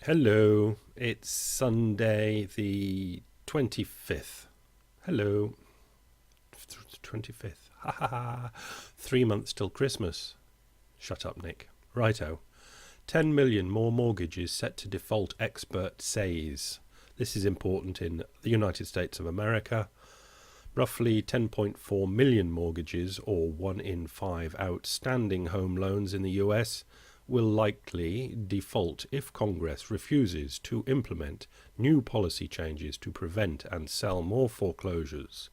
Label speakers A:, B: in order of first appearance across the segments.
A: Hello, it's Sunday the 25th. Hello, 25th. Ha ha ha. 3 months till Christmas. Shut up, Nick. Righto. 10 million more mortgages set to default, expert says. This is important in the United States of America. Roughly 10.4 million mortgages, or 1 in 5 outstanding home loans in the US, will likely default if Congress refuses to implement new policy changes to prevent and sell more foreclosures,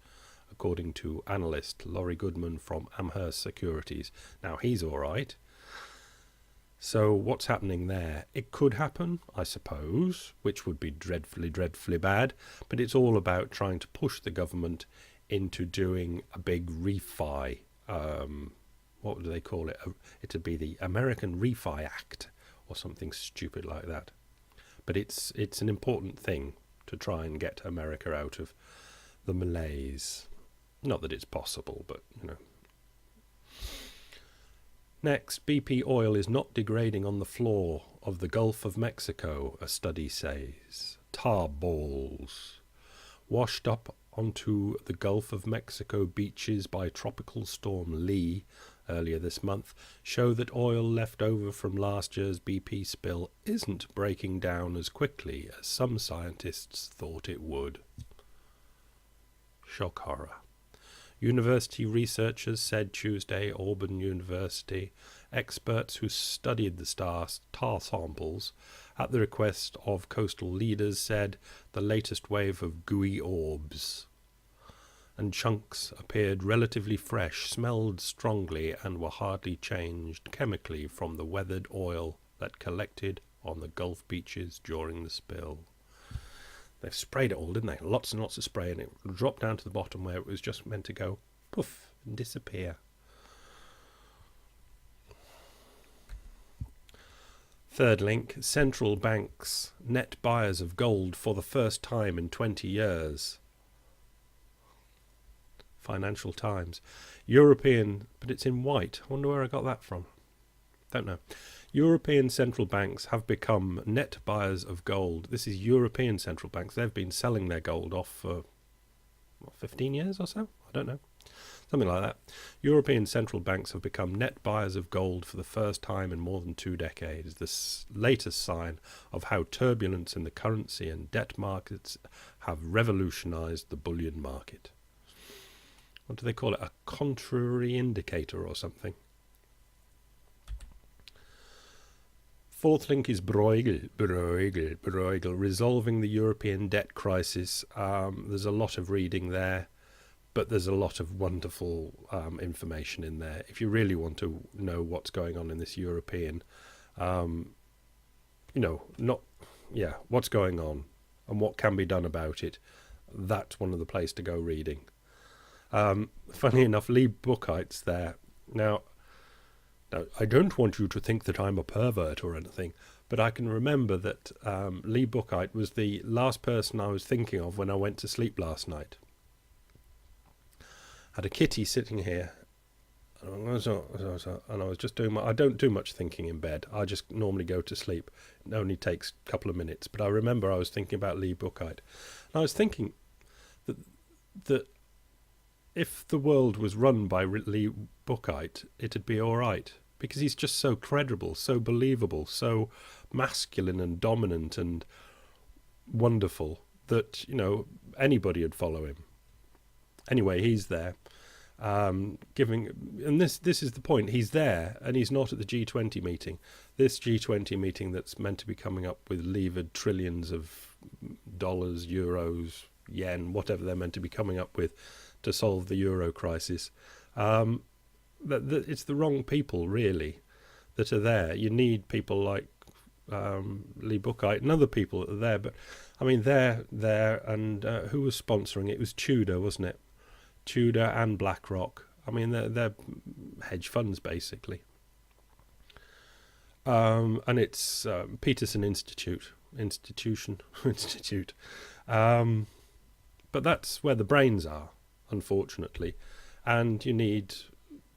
A: according to analyst Laurie Goodman from Amherst Securities. Now, he's all right. So what's happening there? It could happen, I suppose, which would be dreadfully, dreadfully bad, but it's all about trying to push the government into doing a big refi. What do they call it? It'd be the American Refi Act or something stupid like that. But it's an important thing to try and get America out of the malaise. Not that it's possible, but, you know. Next, BP oil is not degrading on the floor of the Gulf of Mexico, a study says. Tar balls washed up onto the Gulf of Mexico beaches by Tropical Storm Lee earlier this month show that oil left over from last year's BP spill isn't breaking down as quickly as some scientists thought it would. Shock horror. University researchers said Tuesday, Auburn University, experts who studied the tar samples at the request of coastal leaders said the latest wave of gooey orbs and chunks appeared relatively fresh, smelled strongly, and were hardly changed chemically from the weathered oil that collected on the Gulf beaches during the spill. They sprayed it all, didn't they? Lots and lots of spray, and it dropped down to the bottom where it was just meant to go poof and disappear. Third link, central banks net buyers of gold for the first time in 20 years. Financial Times. European, but it's in white. I wonder where I got that from. Don't know. European central banks have become net buyers of gold. This is European central banks. They've been selling their gold off for 15 years or so? I don't know. Something like that. European central banks have become net buyers of gold for the first time in more than 2 decades. This latest sign of how turbulence in the currency and debt markets have revolutionized the bullion market. What do they call it? A contrary indicator or something. Fourth link is Bruegel, resolving the European debt crisis. There's a lot of reading there, but there's a lot of wonderful information in there. If you really want to know what's going on in this European, what's going on and what can be done about it, that's one of the places to go reading. Funny enough, Lee Buchheit's there. Now, I don't want you to think that I'm a pervert or anything, but I can remember that Lee Buchheit was the last person I was thinking of when I went to sleep last night. Had a kitty sitting here, and I was just doing I don't do much thinking in bed. I just normally go to sleep. It only takes a couple of minutes. But I remember I was thinking about Lee Buchheit. And I was thinking that if the world was run by Lee Buchheit, it'd be all right, because he's just so credible, so believable, so masculine and dominant and wonderful that, anybody would follow him. Anyway, he's there, giving, and this is the point. He's there, and he's not at the G20 meeting. This G20 meeting that's meant to be coming up with levered trillions of dollars, euros, yen, whatever they're meant to be coming up with to solve the euro crisis. It's the wrong people, really, that are there. You need people like Lee Buchheit and other people that are there. But, I mean, they're there, and who was sponsoring it? It was Tudor, wasn't it? Tudor and BlackRock. I mean, they're hedge funds, basically. And it's Peterson Institute. But that's where the brains are, unfortunately, and you need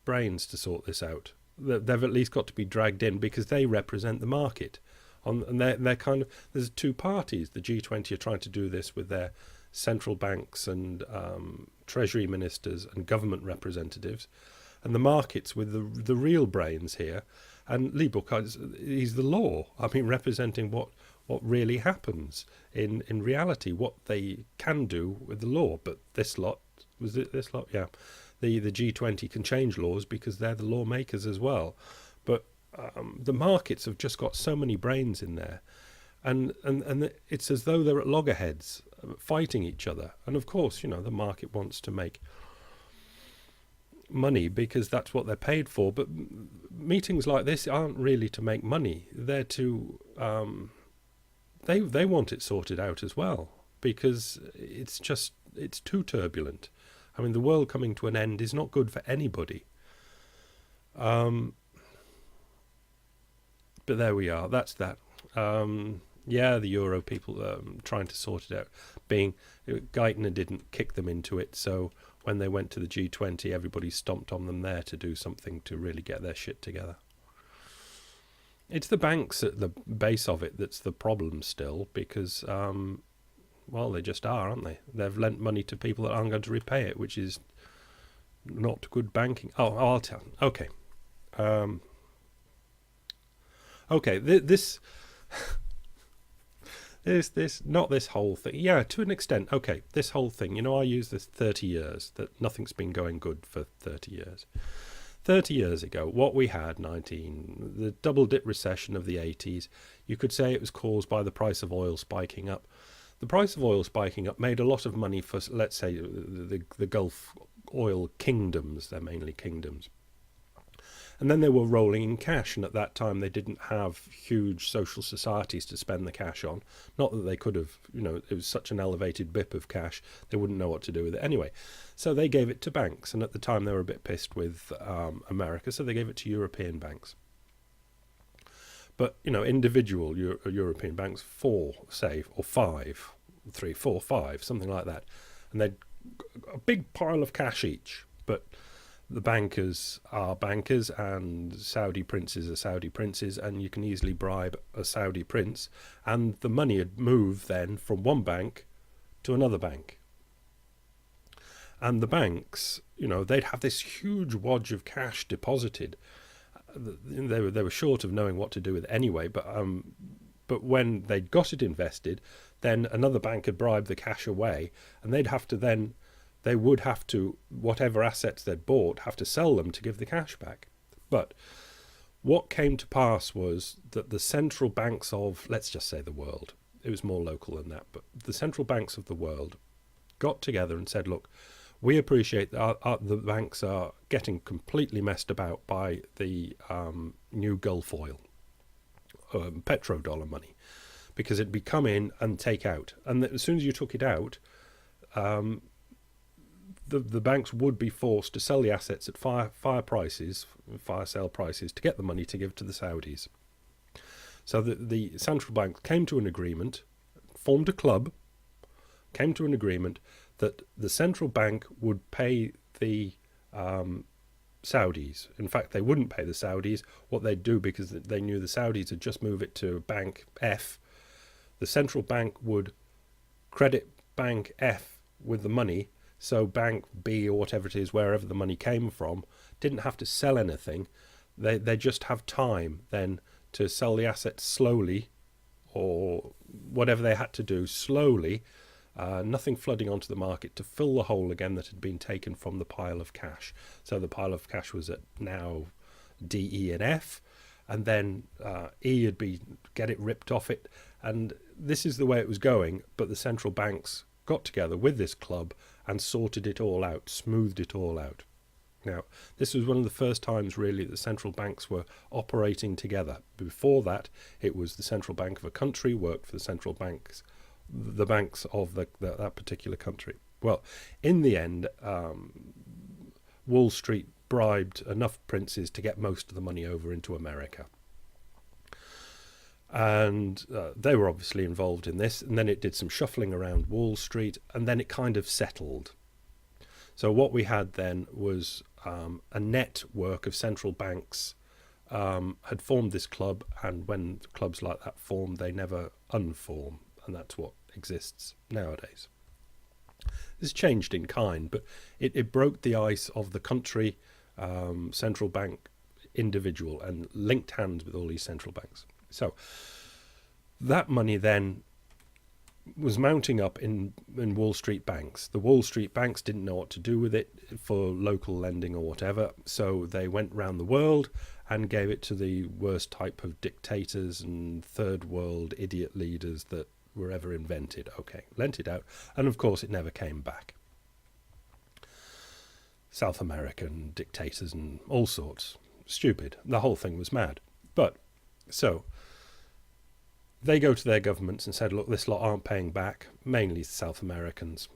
A: brains to sort this out. They've at least got to be dragged in because they represent the market. And they're kind of, there's two parties. The G20 are trying to do this with their central banks and treasury ministers and government representatives, and the markets with the real brains here. And Lee Buchheit, he's the law. I mean, representing what really happens in reality, what they can do with the law. But this lot, was it this lot? Yeah. The G20 can change laws because they're the lawmakers as well. But the markets have just got so many brains in there. And it's as though they're at loggerheads fighting each other. And of course, the market wants to make money because that's what they're paid for. But meetings like this aren't really to make money. They're to they want it sorted out as well, because it's too turbulent. I mean, the world coming to an end is not good for anybody. But there we are. That's that. Yeah, the Euro people trying to sort it out. Geithner didn't kick them into it, so when they went to the G20, everybody stomped on them there to do something to really get their shit together. It's the banks at the base of it that's the problem still, because, well, they just are, aren't they? They've lent money to people that aren't going to repay it, which is not good banking. Oh, I'll tell. Okay. Okay, this not this whole thing. Yeah, to an extent. Okay, this whole thing. I use this 30 years, that nothing's been going good for 30 years. 30 years ago, what we had, the double-dip recession of the 80s, you could say it was caused by the price of oil spiking up. The price of oil spiking up made a lot of money for, let's say, the Gulf oil kingdoms. They're mainly kingdoms. And then they were rolling in cash, and at that time they didn't have huge social societies to spend the cash on. Not that they could have, it was such an elevated BIP of cash, they wouldn't know what to do with it anyway. So they gave it to banks, and at the time they were a bit pissed with America, so they gave it to European banks. But, individual European banks, 4, say, or 5, 3, 4, 5, something like that. And they'd a big pile of cash each, but the bankers are bankers and Saudi princes are Saudi princes, and you can easily bribe a Saudi prince, and the money would move then from one bank to another bank. And the banks, they'd have this huge wad of cash deposited. They were short of knowing what to do with it anyway, but when they'd got it invested, then another bank had bribed the cash away, and they would have to, whatever assets they'd bought, have to sell them to give the cash back. But what came to pass was that the central banks of, let's just say the world, it was more local than that, but the central banks of the world got together and said, look, we appreciate that the banks are getting completely messed about by the new Gulf oil, petrodollar money, because it'd be come in and take out. And as soon as you took it out, the banks would be forced to sell the assets at fire sale prices, to get the money to give to the Saudis. So the central bank came to an agreement, formed a club, came to an agreement that the central bank would pay the Saudis. In fact, they wouldn't pay the Saudis. What they'd do, because they knew the Saudis had just moved it to Bank F, the central bank would credit Bank F with the money. So Bank B, or whatever it is, wherever the money came from, didn't have to sell anything. They just have time then to sell the assets slowly, or whatever they had to do slowly, nothing flooding onto the market, to fill the hole again that had been taken from the pile of cash. So the pile of cash was at now D, E and F, and then E would get it ripped off it. And this is the way it was going, but the central banks got together with this club and sorted it all out, smoothed it all out. Now, this was one of the first times really that central banks were operating together. Before that, it was the central bank of a country worked for the central banks, the banks of that particular country. Well, in the end, Wall Street bribed enough princes to get most of the money over into America. And they were obviously involved in this, and then it did some shuffling around Wall Street, and then it kind of settled. So what we had then was a network of central banks had formed this club, and when clubs like that form, they never unform, and that's what exists nowadays. This changed in kind, but it broke the ice of the country, central bank, individual, and linked hands with all these central banks. So that money then was mounting up in Wall Street banks. The Wall Street banks didn't know what to do with it for local lending or whatever, so they went round the world and gave it to the worst type of dictators and third world idiot leaders that were ever invented. Okay, lent it out, and of course it never came back. South American dictators and all sorts. Stupid. The whole thing was mad. But, so, they go to their governments and said, look, this lot aren't paying back, mainly South Americans.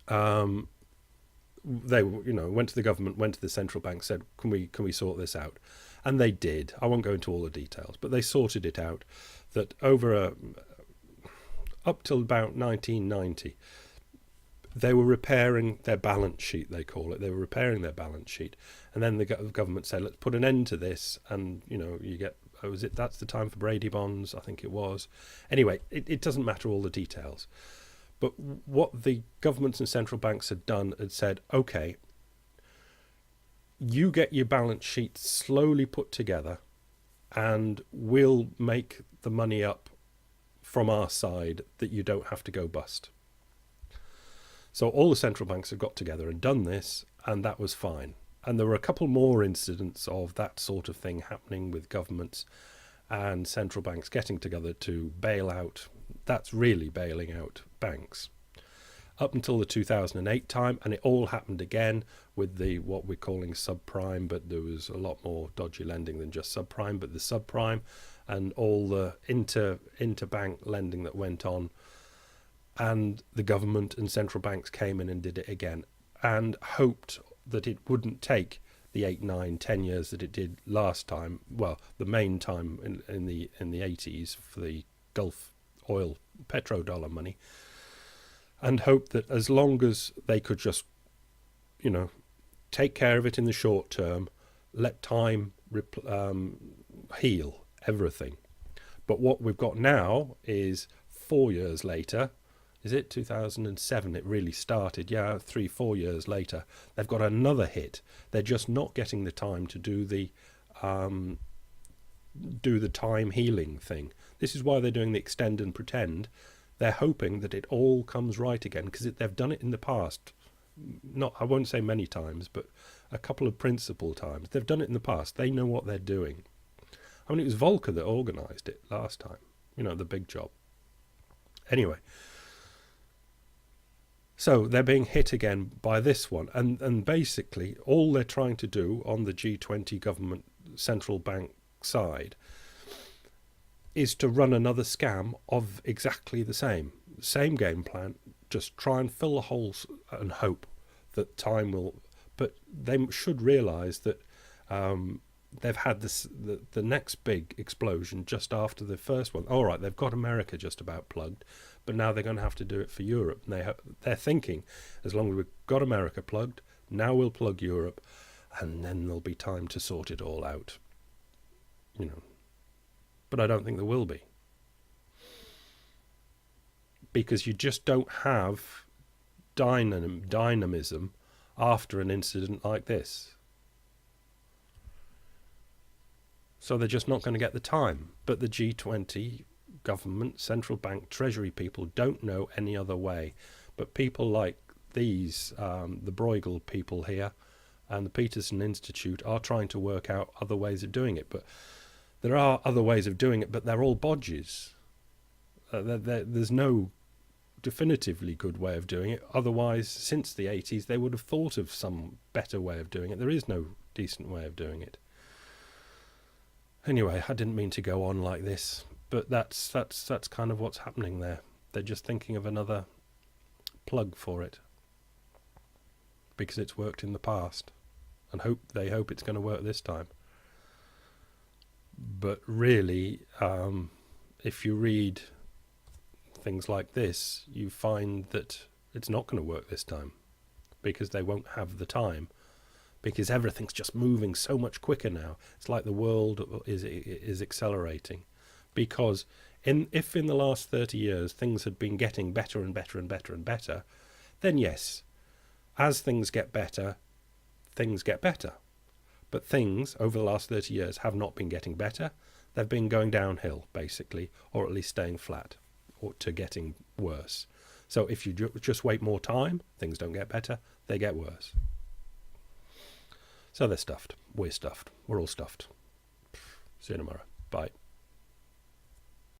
A: They, went to the government, went to the central bank, said, can we sort this out? And they did. I won't go into all the details, but they sorted it out that up till about 1990, they were repairing their balance sheet, they call it. They were repairing their balance sheet. And then the government said, let's put an end to this. And, you get, that's the time for Brady bonds, I think it was. Anyway, it doesn't matter all the details. But what the governments and central banks had done had said, okay, you get your balance sheet slowly put together and we'll make the money up from our side that you don't have to go bust. So all the central banks have got together and done this, and that was fine. And there were a couple more incidents of that sort of thing happening with governments and central banks getting together to bail out. That's really bailing out banks. Up until the 2008 time, and it all happened again with the what we're calling subprime, but there was a lot more dodgy lending than just subprime, but the subprime and all the interbank lending that went on. And the government and central banks came in and did it again and hoped that it wouldn't take the 8, 9, 10 years that it did last time. Well, the main time in the 80s for the Gulf oil petrodollar money, and hoped that as long as they could just, take care of it in the short term, let time heal everything. But what we've got now is 4 years later. Is it 2007 it really started? Yeah, 3-4 years later, they've got another hit. They're just not getting the time to do the time healing thing. This is why they're doing the extend and pretend. They're hoping that it all comes right again, because they've done it in the past. I won't say many times, but a couple of principal times. They've done it in the past. They know what they're doing. I mean, it was Volcker that organised it last time. The big job. Anyway. So they're being hit again by this one. And basically, all they're trying to do on the G20 government central bank side is to run another scam of exactly the same game plan, just try and fill the holes and hope that time will. But they should realise that they've had the next big explosion just after the first one. All right, they've got America just about plugged, but now they're going to have to do it for Europe. And they're thinking, as long as we've got America plugged, now we'll plug Europe, and then there'll be time to sort it all out. But I don't think there will be. Because you just don't have dynamism after an incident like this. So they're just not going to get the time. But the G20 government, central bank, treasury people don't know any other way. But people like these, the Bruegel people here and the Peterson Institute are trying to work out other ways of doing it. But there are other ways of doing it, but they're all bodges. There's no definitively good way of doing it. Otherwise, since the 80s, they would have thought of some better way of doing it. There is no decent way of doing it. Anyway, I didn't mean to go on like this, but that's kind of what's happening there. They're just thinking of another plug for it because it's worked in the past, and they hope it's going to work this time. But really, if you read things like this, you find that it's not going to work this time because they won't have the time because everything's just moving so much quicker now. It's like the world is accelerating. Because if in the last 30 years things had been getting better and better and better and better, then yes, as things get better, things get better. But things over the last 30 years have not been getting better. They've been going downhill, basically, or at least staying flat, or to getting worse. So if you just wait more time, things don't get better, they get worse. So they're stuffed. We're stuffed. We're all stuffed. See you tomorrow. Bye.